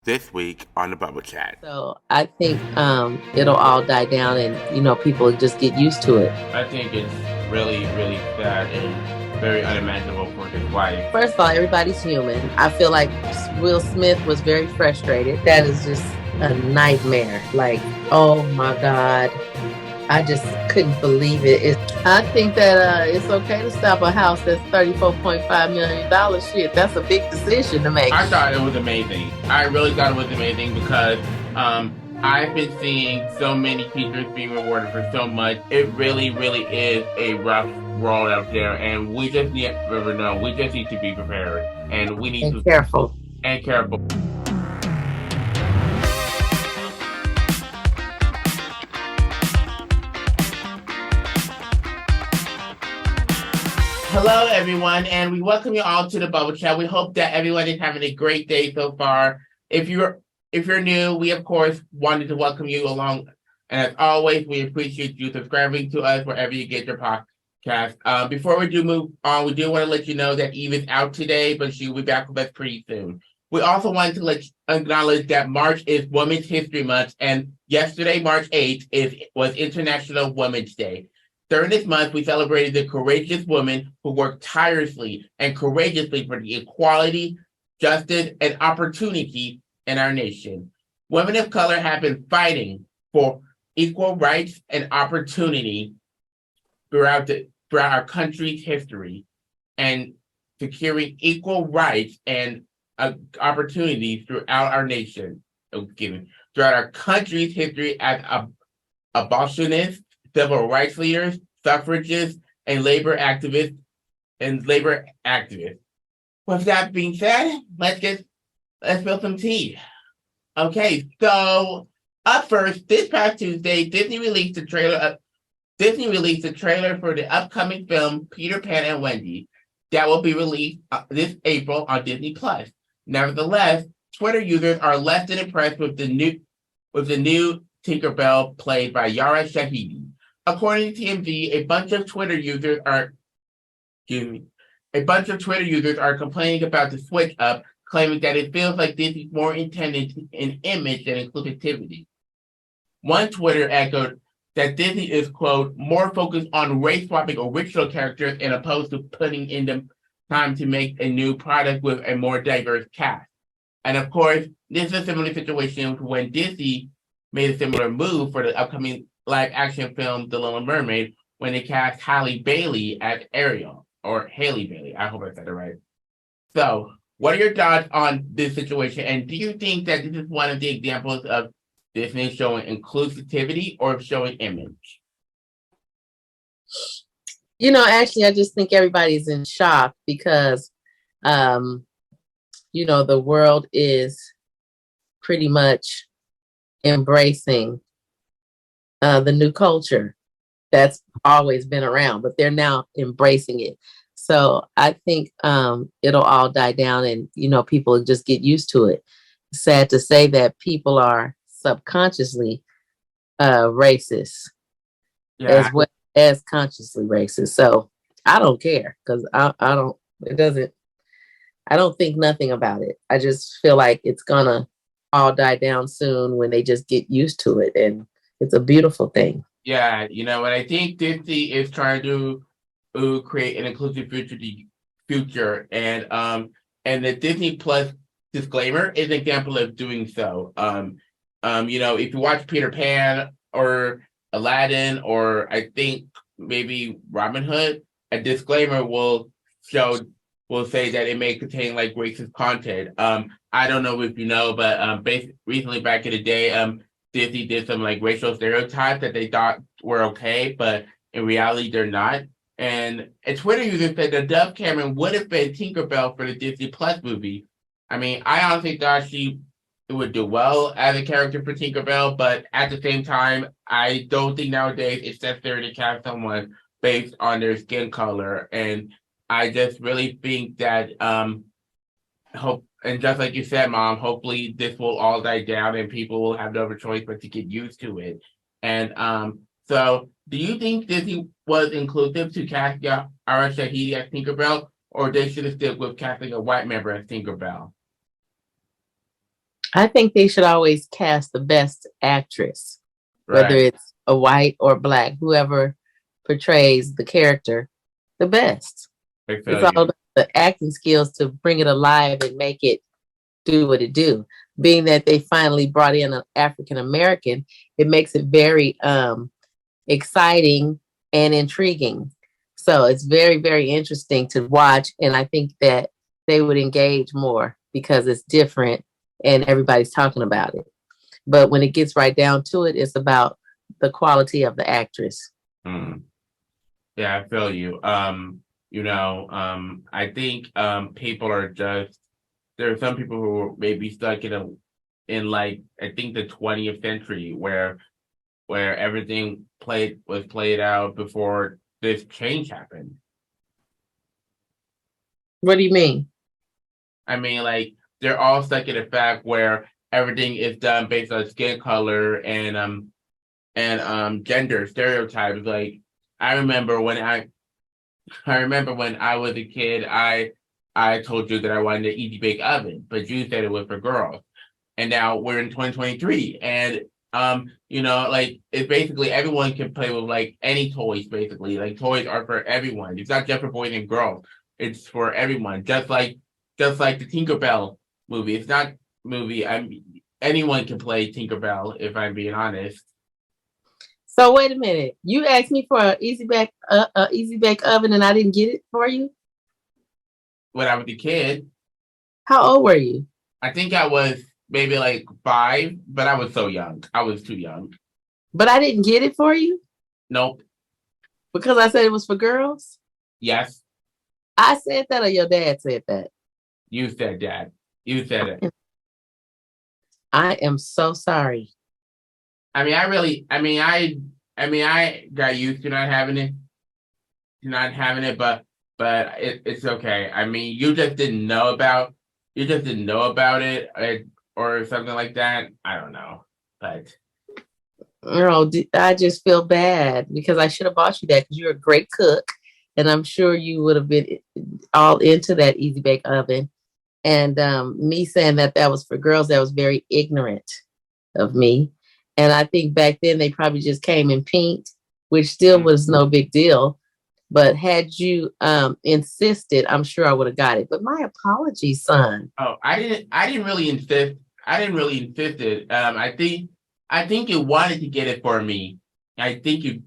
this week on the Bubble Chat. So I think it'll all die down, and people just get used to it. I think it's really, really sad and very unimaginable for his wife. First of all, everybody's human. I feel like Will Smith was very frustrated. That is just a nightmare. Like, oh my God. I just couldn't believe it. I think that it's okay to stop a house that's $34.5 million. Shit, that's a big decision to make. I thought it was amazing. I really thought it was amazing because I've been seeing so many teachers being rewarded for so much. It really, really is a rough world out there, and we just need to know. We just need to be prepared, and we need to be careful. And careful. Hello, everyone, and we welcome you all to the Bubble Chat. We hope that everyone is having a great day so far. If you're new, we of course wanted to welcome you along, and as always, we appreciate you subscribing to us wherever you get your podcast. Before we do move on, we do want to let you know that Eve is out today, but she will be back with us pretty soon. We also wanted to acknowledge that March is Women's History Month, and yesterday, March 8th, was International Women's Day. During this month, we celebrated the courageous women who worked tirelessly and courageously for the equality, justice, and opportunity in our nation. Women of color have been fighting for equal rights and opportunity throughout our country's history, and securing equal rights and opportunities throughout our nation. Throughout our country's history as abolitionists, civil rights leaders, suffragists, and labor activists. With that being said, let's spill some tea. Okay, so up first, this past Tuesday, Disney released a trailer for the upcoming film Peter Pan and Wendy that will be released this April on Disney Plus. Nevertheless, Twitter users are less than impressed with the new Tinkerbell played by Yara Shahidi. According to TMZ, a bunch of Twitter users are complaining about the switch up, claiming that it feels like this is more intended in image than inclusivity. One Twitter echoed that Disney is, quote, more focused on race-swapping original characters and opposed to putting in the time to make a new product with a more diverse cast. And of course, this is a similar situation when Disney made a similar move for the upcoming live-action film The Little Mermaid when they cast Halle Bailey as Ariel, or Haley Bailey. I hope I said it right. So, what are your thoughts on this situation? And do you think that this is one of the examples of Disney showing inclusivity or showing image? Actually, I just think everybody's in shock because, the world is pretty much embracing the new culture that's always been around, but they're now embracing it. So I think it'll all die down, and people just get used to it. Sad to say that people are subconsciously racist, as well as consciously racist. So I don't care because I don't think nothing about it. I just feel like it's gonna all die down soon when they just get used to it, and it's a beautiful thing. Yeah, and I think Disney is trying to create an inclusive future, and the Disney Plus disclaimer is an example of doing so. If you watch Peter Pan or Aladdin, or I think maybe Robin Hood, a disclaimer will say that it may contain like racist content. I don't know if you know, but recently back in the day, Disney did some like racial stereotypes that they thought were okay, but in reality they're not. And a Twitter user said that Dove Cameron would have been Tinkerbell for the Disney Plus movie. I mean, I honestly thought she would do well as a character for Tinkerbell, but at the same time, I don't think nowadays it's necessary to cast someone based on their skin color. And I just really think that and just like you said, Mom, hopefully this will all die down and people will have no other choice but to get used to it. And so do you think Disney was inclusive to cast Yara Shahidi as Tinkerbell, or they should have stick with casting a white member as Tinkerbell? I think they should always cast the best actress, whether Right. it's a white or black, whoever portrays the character the best. I It's feel all you. about the acting skills to bring it alive and make it do what it do. Being that they finally brought in an African American, it makes it very exciting and intriguing. So it's very, very interesting to watch. And I think that they would engage more because it's different and everybody's talking about it. But when it gets right down to it, it's about the quality of the actress. Mm. Yeah, I feel you. I think people are just there are some people who may be stuck in like I think the 20th century where everything was played out before this change happened. What do you mean? I mean, like they're all stuck in the fact where everything is done based on skin color and gender stereotypes. Like I remember when I remember when I was a kid, I told you that I wanted an easy bake oven, but you said it was for girls. And now we're in 2023, and like it's basically everyone can play with like any toys. Basically, like toys are for everyone. It's not just for boys and girls. It's for everyone. Just like the Tinkerbell movie. It's not movie. Anyone can play Tinkerbell. If I'm being honest. So wait a minute. You asked me for an easy bake oven, and I didn't get it for you. When I was a kid, How old were you? I think I was maybe like 5, but I was so young. I was too young. But I didn't get it for you Nope. because I said it was for girls. Yes, I said that, or your dad said that. you said that. You said it. I am so sorry. I got used to not having it, but it's okay. I mean, you just didn't know about it, or something like that. I don't know, but I just feel bad because I should have bought you that because you're a great cook, and I'm sure you would have been all into that easy bake oven. And me saying that was for girls, that was very ignorant of me. And I think back then they probably just came in pink, which still was no big deal. But had you insisted, I'm sure I would have got it. But my apologies, son. oh, I didn't really insist. I didn't really insist it. I think you wanted to get it for me. I think you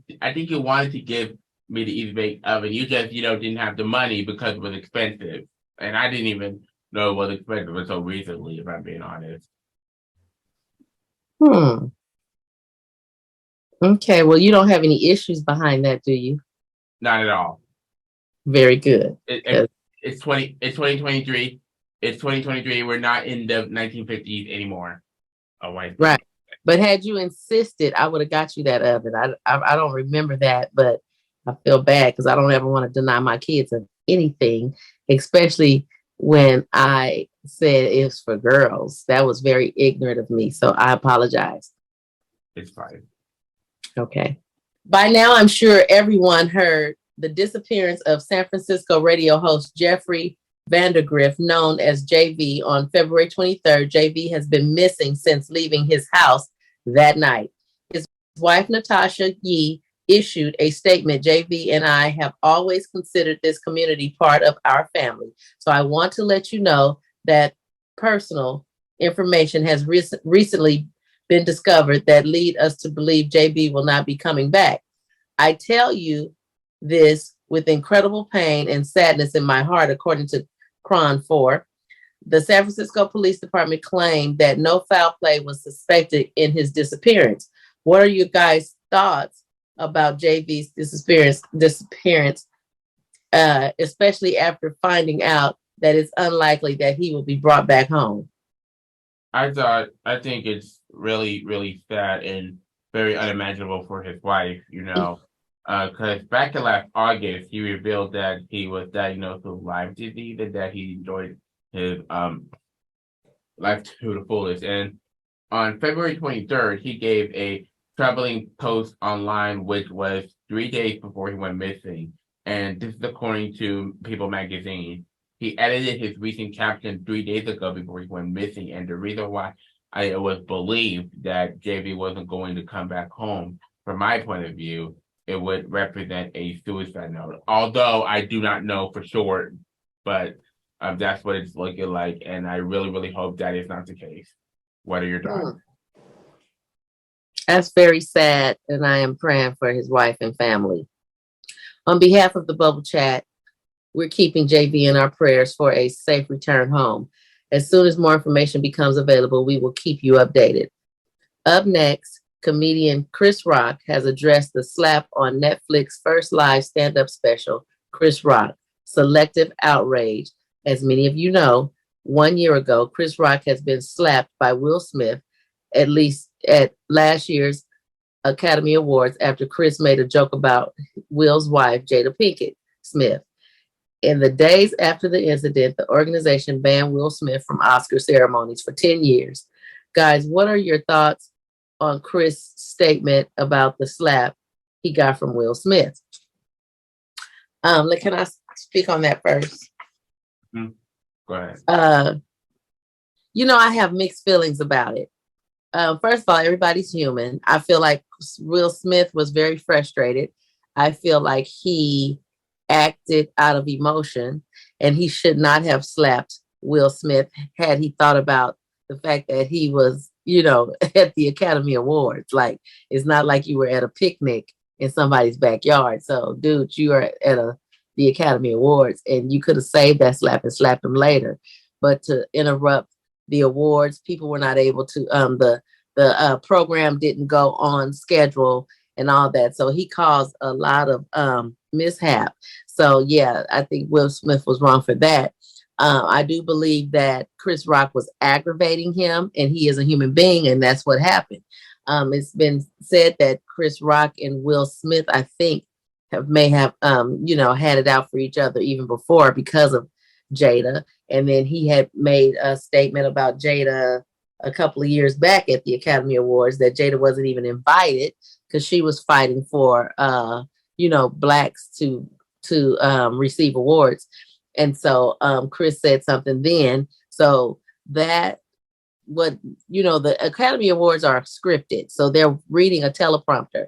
wanted to give me the easy bake oven. You just didn't have the money because it was expensive, and I didn't even know it was expensive until recently. If I'm being honest. Hmm. Okay. Well, you don't have any issues behind that, do you? Not at all. Very good. It's 2023. It's 2023. We're not in the 1950s anymore. Oh, wait. Right. But had you insisted, I would have got you that oven. I don't remember that, but I feel bad because I don't ever want to deny my kids of anything, especially when I said it's for girls. That was very ignorant of me. So I apologize. It's fine. Okay. By now, I'm sure everyone heard the disappearance of San Francisco radio host Jeffery Vandergrift, known as JV, on February 23rd. JV has been missing since leaving his house that night. His wife, Natasha Yee, issued a statement. JV and I have always considered this community part of our family. So I want to let you know that personal information has recently been discovered that lead us to believe JB will not be coming back. I tell you this with incredible pain and sadness in my heart, according to Cron 4. The San Francisco Police Department claimed that no foul play was suspected in his disappearance. What are your guys' thoughts about JV's disappearance, especially after finding out that it's unlikely that he will be brought back home? I think it's really, really sad and very unimaginable for his wife, because back in last August, he revealed that he was diagnosed with Lyme disease and that he enjoyed his life to the fullest. And on February 23rd, he gave a troubling post online, which was 3 days before he went missing. And this is according to People magazine. He edited his recent caption 3 days ago before he went missing, and the reason why it was believed that JV wasn't going to come back home. From my point of view, it would represent a suicide note. Although I do not know for sure, but that's what it's looking like, and I really, really hope that is not the case. What are your thoughts? That's very sad, and I am praying for his wife and family. On behalf of the Bubble Chat, we're keeping JV in our prayers for a safe return home. As soon as more information becomes available, we will keep you updated. Up next, comedian Chris Rock has addressed the slap on Netflix first live stand-up special, Chris Rock, Selective Outrage. As many of you know, 1 year ago, Chris Rock has been slapped by Will Smith, at least at last year's Academy Awards, after Chris made a joke about Will's wife, Jada Pinkett Smith. In the days after the incident, the organization banned Will Smith from Oscar ceremonies for 10 years. Guys, what are your thoughts on Chris' statement about the slap he got from Will Smith? Can I speak on that first? Go ahead. I have mixed feelings about it. First of all, everybody's human. I feel like Will Smith was very frustrated. I feel like he acted out of emotion, and he should not have slapped Will Smith had he thought about the fact that he was, at the Academy Awards. Like, it's not like you were at a picnic in somebody's backyard. So, dude, you are at the Academy Awards, and you could have saved that slap and slapped him later. But to interrupt the awards, people were not able to. The program didn't go on schedule and all that. So he caused a lot of mishap. So yeah, I think Will Smith was wrong for that. I do believe that Chris Rock was aggravating him, and he is a human being, and that's what happened. It's been said that Chris Rock and Will Smith, I think, may have had it out for each other even before because of Jada. And then he had made a statement about Jada a couple of years back at the Academy Awards that Jada wasn't even invited because she was fighting for blacks to receive awards. And so Chris said something then. So the Academy Awards are scripted. So they're reading a teleprompter.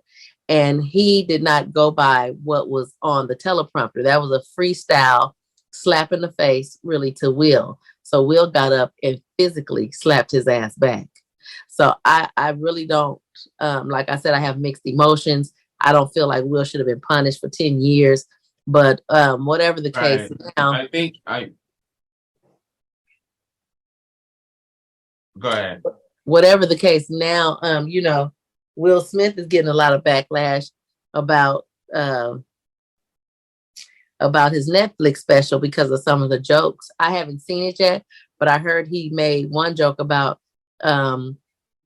And he did not go by what was on the teleprompter. That was a freestyle slap in the face, really, to Will. So Will got up and physically slapped his ass back. So I really don't, like I said, I have mixed emotions. I don't feel like Will should have been punished for 10 years. But whatever the case now. I think Go ahead. Whatever the case now, Will Smith is getting a lot of backlash about his Netflix special because of some of the jokes. I haven't seen it yet, but I heard he made one joke about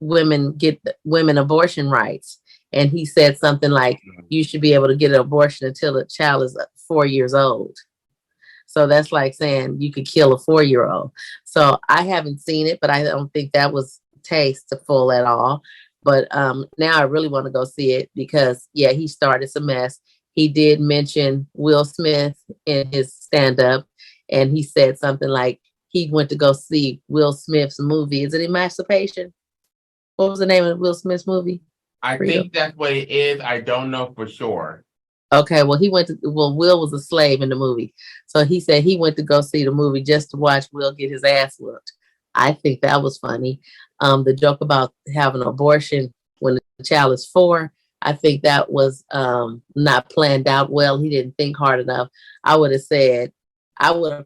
women abortion rights. And he said something like, you should be able to get an abortion until the child is 4 years old. So that's like saying you could kill a 4-year-old. So I haven't seen it, but I don't think that was tasteful at all. But now I really want to go see it because, yeah, he started some mess. He did mention Will Smith in his stand-up, and he said something like he went to go see Will Smith's movie. Is it Emancipation? What was the name of Will Smith's movie? I think that's what it is. I don't know for sure. Okay, well, Will was a slave in the movie. So he said he went to go see the movie just to watch Will get his ass whooped. I think that was funny. The joke about having an abortion when the child is 4, I think that was not planned out well. He didn't think hard enough. I would have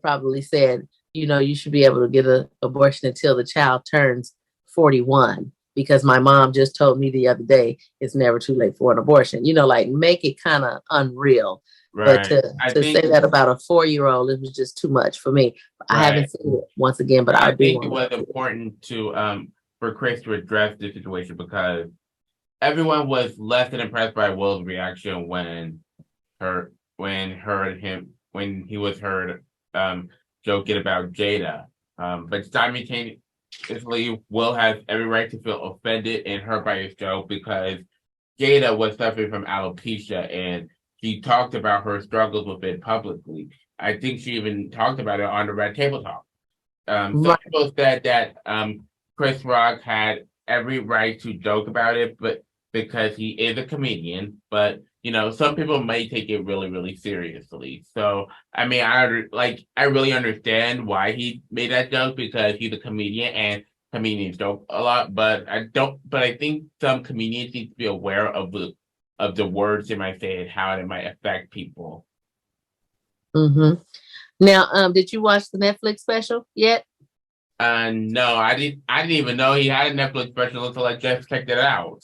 probably said, you should be able to get an abortion until the child turns 41. Because my mom just told me the other day, it's never too late for an abortion. Make it kind of unreal. Right. But to say that about a 4-year-old, it was just too much for me. Right. I haven't seen it once again, but I think it was important to for Chris to address the situation because everyone was less than impressed by Will's reaction when he was heard joking about Jada. But simultaneously, Will has every right to feel offended and hurt by his joke because Jada was suffering from alopecia and she talked about her struggles with it publicly. I think she even talked about it on the Red Table Talk. Some people said that Chris Rock had every right to joke about it, but because he is a comedian, but some people may take it really, really seriously. So, I mean, I really understand why he made that joke because he's a comedian and comedians joke a lot. But I think some comedians need to be aware of the words they might say and how it might affect people. Mm-hmm. Now, did you watch the Netflix special yet? No, I didn't even know he had a Netflix special until I just checked it out.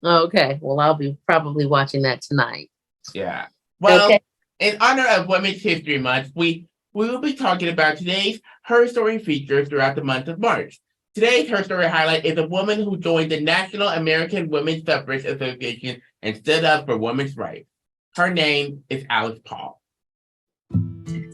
Okay, well, I'll be probably watching that tonight. Yeah. Well, okay. In honor of Women's History Month, we will be talking about today's Her Story features throughout the month of March. Today's Her Story highlight is a woman who joined the National American Women's Suffrage Association and stood up for women's rights. Her name is Alice Paul.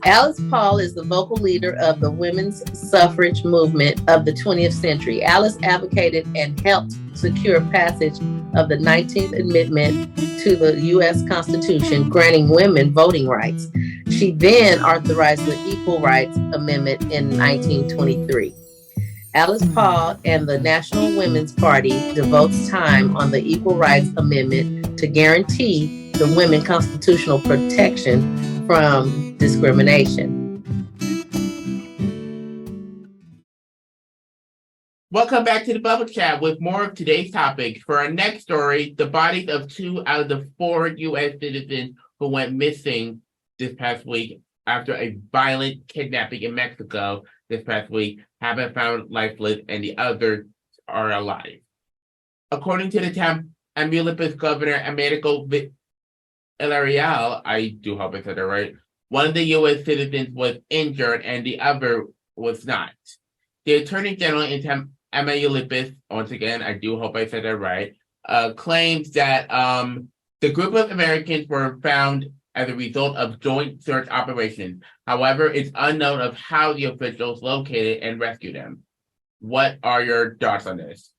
Alice Paul is the vocal leader of the women's suffrage movement of the 20th century. Alice advocated and helped secure passage of the 19th Amendment to the U.S. Constitution, granting women voting rights. She then authorized the Equal Rights Amendment in 1923. Alice Paul and the National Women's Party devotes time on the Equal Rights Amendment to guarantee the women constitutional protection from discrimination. Welcome back to the Bubble Chat with more of today's topics. For our next story, the bodies of 2 out of the 4 U.S. citizens who went missing this past week after a violent kidnapping in Mexico this past week have been found lifeless and the others are alive. According to the Tamaulipas governor, Americo Villarreal, I do hope I said that right, one of the U.S. citizens was injured and the other was not. The Attorney General in Tamaulipas, once again, I do hope I said that right, claims that the group of Americans were found as a result of joint search operations. However, it's unknown of how the officials located and rescued them. What are your thoughts on this?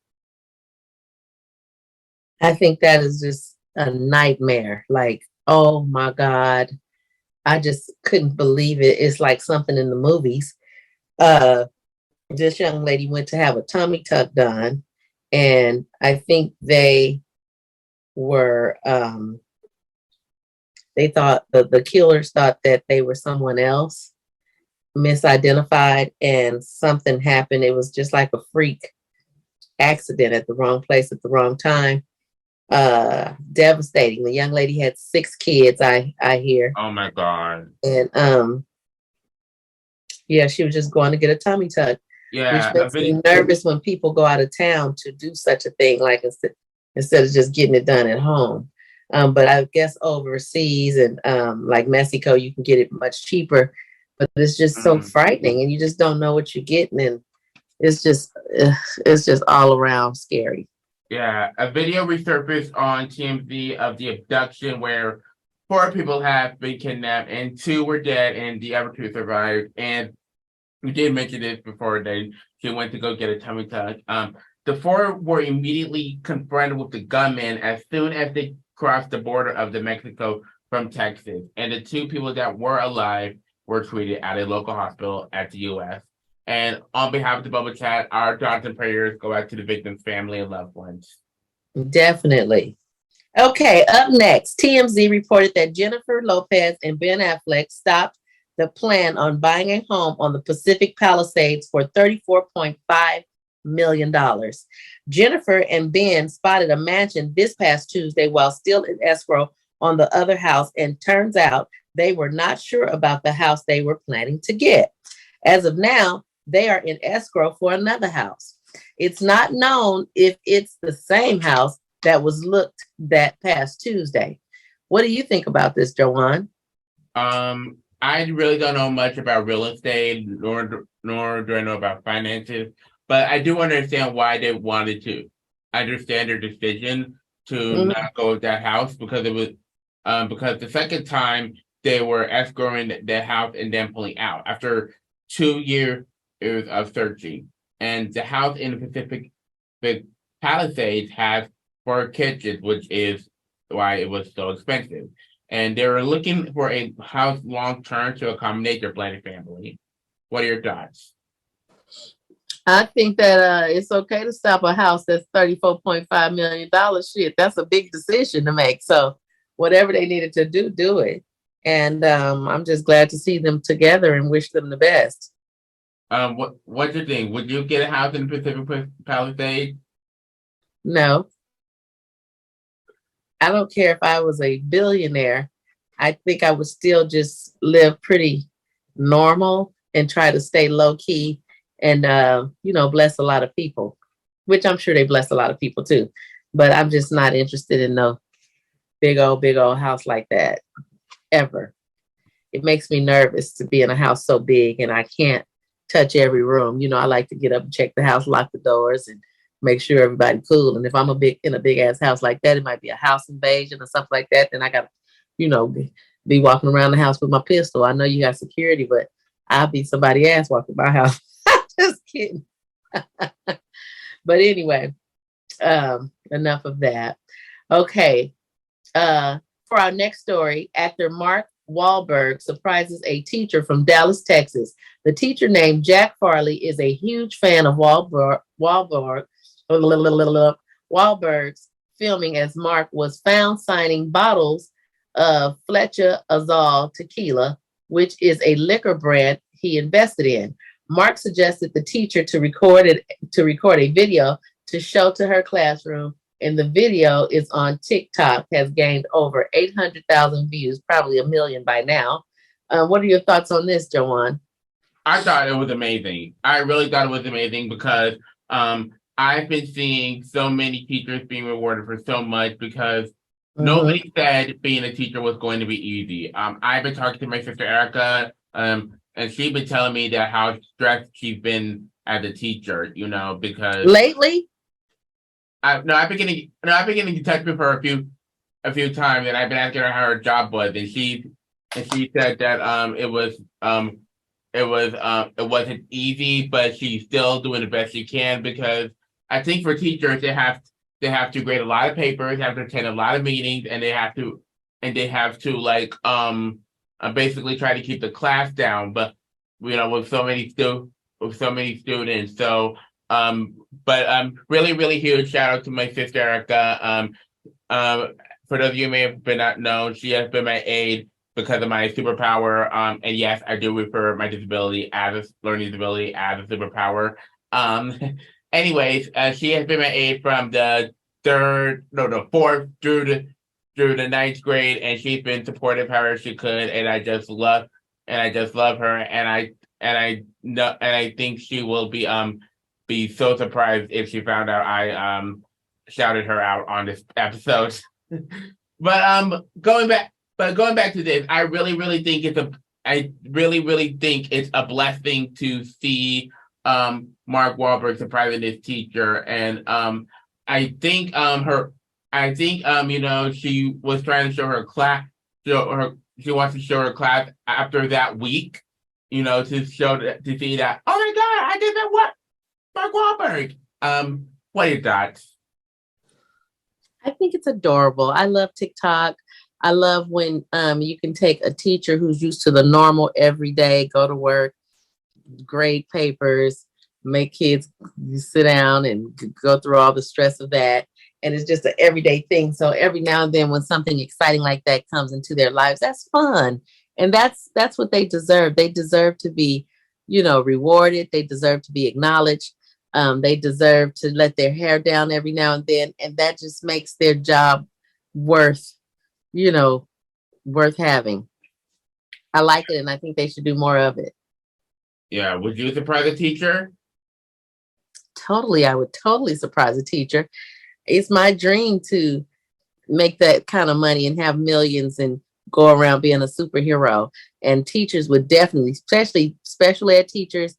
I think that is just a nightmare. Like, oh my God. I just couldn't believe it. It's like something in the movies. This young lady went to have a tummy tuck done, and I think they were they thought the killers thought that they were someone else, misidentified, and something happened. It was just like a freak accident at the wrong place at the wrong time. Devastating. The young lady had 6 kids, I hear. Oh my God. And yeah, she was just going to get a tummy tuck. Yeah, which makes me nervous when people go out of town to do such a thing, like instead of just getting it done at home. But I guess overseas and like Mexico, you can get it much cheaper. But it's just so frightening, and you just don't know what you're getting, and it's just all around scary. Yeah, a video resurfaced on TMZ of the abduction where 4 people have been kidnapped and 2 were dead and the other 2 survived. And we did mention this before she went to go get a tummy tuck. The 4 were immediately confronted with the gunman as soon as they crossed the border of the Mexico from Texas. And the 2 people that were alive were treated at a local hospital at the U.S. And on behalf of the Bubble Chat, our thoughts and prayers go out to the victim's family and loved ones. Definitely. Okay, up next, TMZ reported that Jennifer Lopez and Ben Affleck stopped the plan on buying a home on the Pacific Palisades for $34.5 million. Jennifer and Ben spotted a mansion this past Tuesday while still in escrow on the other house, and turns out they were not sure about the house they were planning to get. As of now, they are in escrow for another house. It's not known if it's the same house that was looked that past Tuesday. What do you think about this, Joanne? I really don't know much about real estate, nor do I know about finances, but I do understand why they wanted to. I understand their decision to not go with that house because it was because the second time they were escrowing the house and then pulling out after 2 years of searching. And the house in the Pacific Palisades has 4 kitchens, which is why it was so expensive. And they were looking for a house long term to accommodate their blended family. What are your thoughts? I think that it's okay to stop a house that's $34.5 million. Shit, that's a big decision to make. So whatever they needed to do, do it. And I'm just glad to see them together and wish them the best. What do you think? Would you get a house in Pacific Palisades? No, I don't care if I was a billionaire. I think I would still just live pretty normal and try to stay low key and, bless a lot of people, which I'm sure they bless a lot of people too. But I'm just not interested in no big old house like that ever. It makes me nervous to be in a house so big and I can't touch every room. I like to get up and check the house, lock the doors, and make sure everybody's cool. And if I'm in a big ass house like that, it might be a house invasion or something like that. Then I got to, be walking around the house with my pistol. I know you got security, but I'll be somebody's ass walking my house. Just kidding. But anyway, enough of that. Okay. For our next story, actor Mark Whalberg surprises a teacher from Dallas, Texas. The teacher named Jack Farley is a huge fan of Whalberg's filming as Mark was found signing bottles of Fletcher Azal tequila, which is a liquor brand he invested in. Mark suggested the teacher to record a video to show to her classroom, and the video is on TikTok, has gained over 800,000 views, probably 1 million by now. What are your thoughts on this, Joanne? I thought it was amazing. I really thought it was amazing because I've been seeing so many teachers being rewarded for so much because nobody said being a teacher was going to be easy. I've been talking to my sister Erica, and she's been telling me that how stressed she's been as a teacher, because lately. I've been getting in touch with her a few times, and I've been asking her how her job was, and she said that it wasn't easy, but she's still doing the best she can because I think for teachers they have to grade a lot of papers, have to attend a lot of meetings, and they have to basically try to keep the class down. But with so many students, so but really really huge shout out to my sister Erica. For those of you who may have been not known, she has been my aide because of my superpower. And yes, I do refer my disability as a learning disability as a superpower. Anyways, she has been my aide from the fourth through the ninth grade, and she's been supportive however she could, and I just love her, and I think she will be so surprised if she found out I shouted her out on this episode. But going back to this, I really really think it's a blessing to see Mark Whalberg surprising his teacher, and I think she was trying to show her class, she wants to show her class after that week, to see that, oh my God, I did that. What, Mark Whalberg? What are your thoughts? I think it's adorable. I love TikTok. I love when you can take a teacher who's used to the normal everyday, go to work, grade papers, make kids sit down and go through all the stress of that. And it's just an everyday thing. So every now and then when something exciting like that comes into their lives, that's fun. And that's what they deserve. They deserve to be, rewarded. They deserve to be acknowledged. They deserve to let their hair down every now and then. And that just makes their job worth having. I like it, and I think they should do more of it. Yeah, would you surprise a teacher? Totally, I would totally surprise a teacher. It's my dream to make that kind of money and have millions and go around being a superhero. And teachers would definitely, especially special ed teachers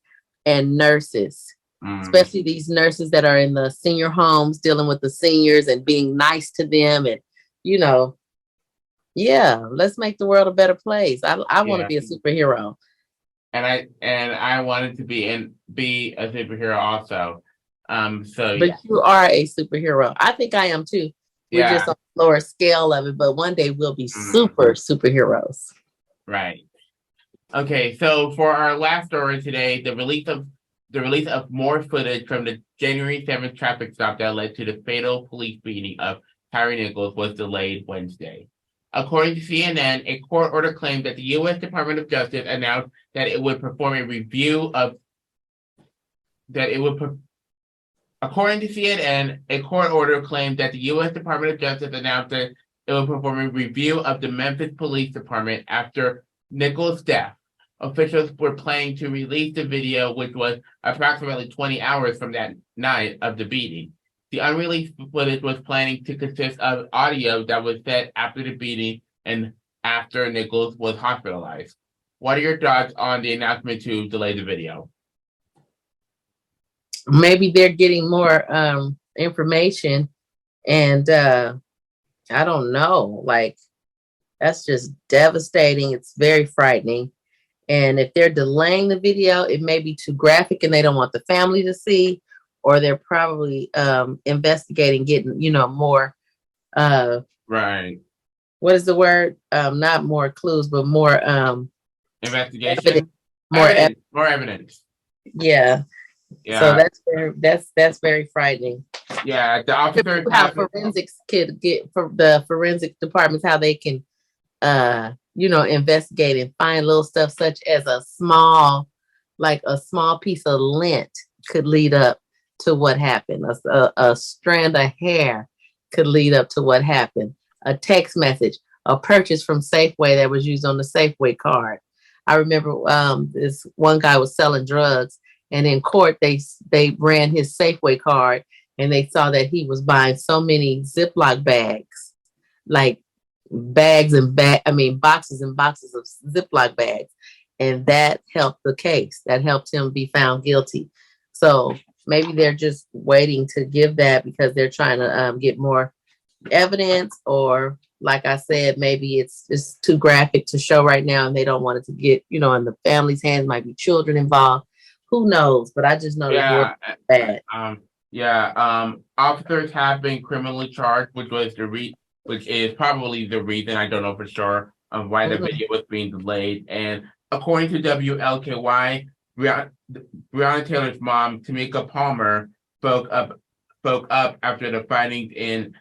and nurses, especially these nurses that are in the senior homes dealing with the seniors and being nice to them. And, let's make the world a better place. I want to be a superhero. And I wanted to be a superhero also. But you are a superhero. I think I am too. We're just on a lower scale of it, but one day we'll be superheroes. Right. Okay, so for our last story today, the release of the release of more footage from the January 7th traffic stop that led to the fatal police beating of Tyre Nichols was delayed Wednesday. According to CNN, a court order claimed that the U.S. Department of Justice announced that it would perform a review of According to CNN, a court order claimed that the U.S. Department of Justice announced that it would perform a review of the Memphis Police Department after Nichols' death. Officials were planning to release the video, which was approximately 20 hours from that night of the beating. The unreleased footage was planning to consist of audio that was said after the beating and after Nichols was hospitalized. What are your thoughts on the announcement to delay the video? Maybe they're getting more information, and I don't know. Like, that's just devastating. It's very frightening. And if they're delaying the video, it may be too graphic and they don't want the family to see, or they're probably investigating, getting, more. Right. What is the word? Not more clues, but more investigation. Evidence. More evidence. Yeah. So that's very frightening. Yeah, the officers how forensics could get for the forensic departments, how they can investigate and find little stuff such as a small piece of lint could lead up to what happened. A strand of hair could lead up to what happened. A text message, a purchase from Safeway that was used on the Safeway card. I remember this one guy was selling drugs, and in court they ran his Safeway card, and they saw that he was buying so many Ziploc bags, like boxes and boxes of Ziploc bags. And that helped the case. That helped him be found guilty. So maybe they're just waiting to give that because they're trying to get more evidence, or like I said, maybe it's just too graphic to show right now and they don't want it to get, in the family's hands. Might be children involved. Who knows? But I just know that bad. Officers have been criminally charged, which is probably the reason, I don't know for sure, of why the video was being delayed. And according to WLKY, Breonna Taylor's mom, Tamika Palmer, spoke up after the findings in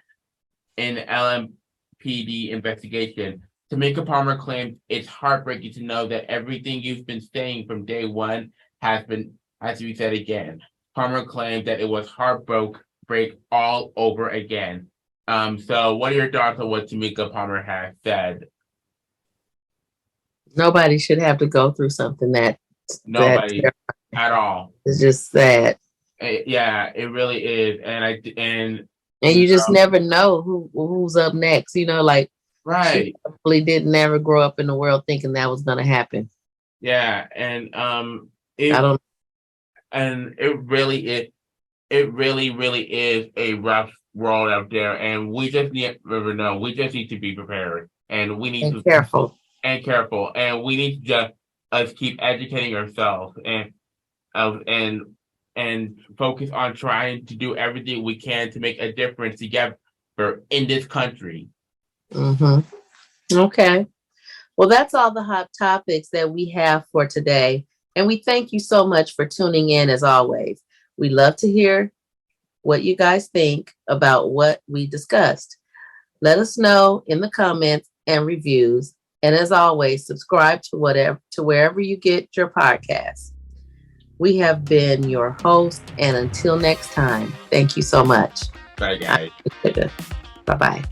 LMPD investigation. Tamika Palmer claims it's heartbreaking to know that everything you've been saying from day one has to be said again. Palmer claimed that it was heartbreak all over again. So what are your thoughts on what Tamika Palmer has said? Nobody should have to go through something at all. It's just sad. Yeah, it really is. And you just never know who's up next. Right. She probably didn't never grow up in the world thinking that was gonna happen. Yeah, and it really is a rough world out there, and we just never know. We just need to be prepared, and we need to be careful, and we need to just keep educating ourselves and focus on trying to do everything we can to make a difference together in this country. Okay. Well, that's all the hot topics that we have for today. And we thank you so much for tuning in as always. We love to hear what you guys think about what we discussed. Let us know in the comments and reviews. And as always, subscribe to wherever you get your podcasts. We have been your host, and until next time, thank you so much. Bye, guys. Bye-bye.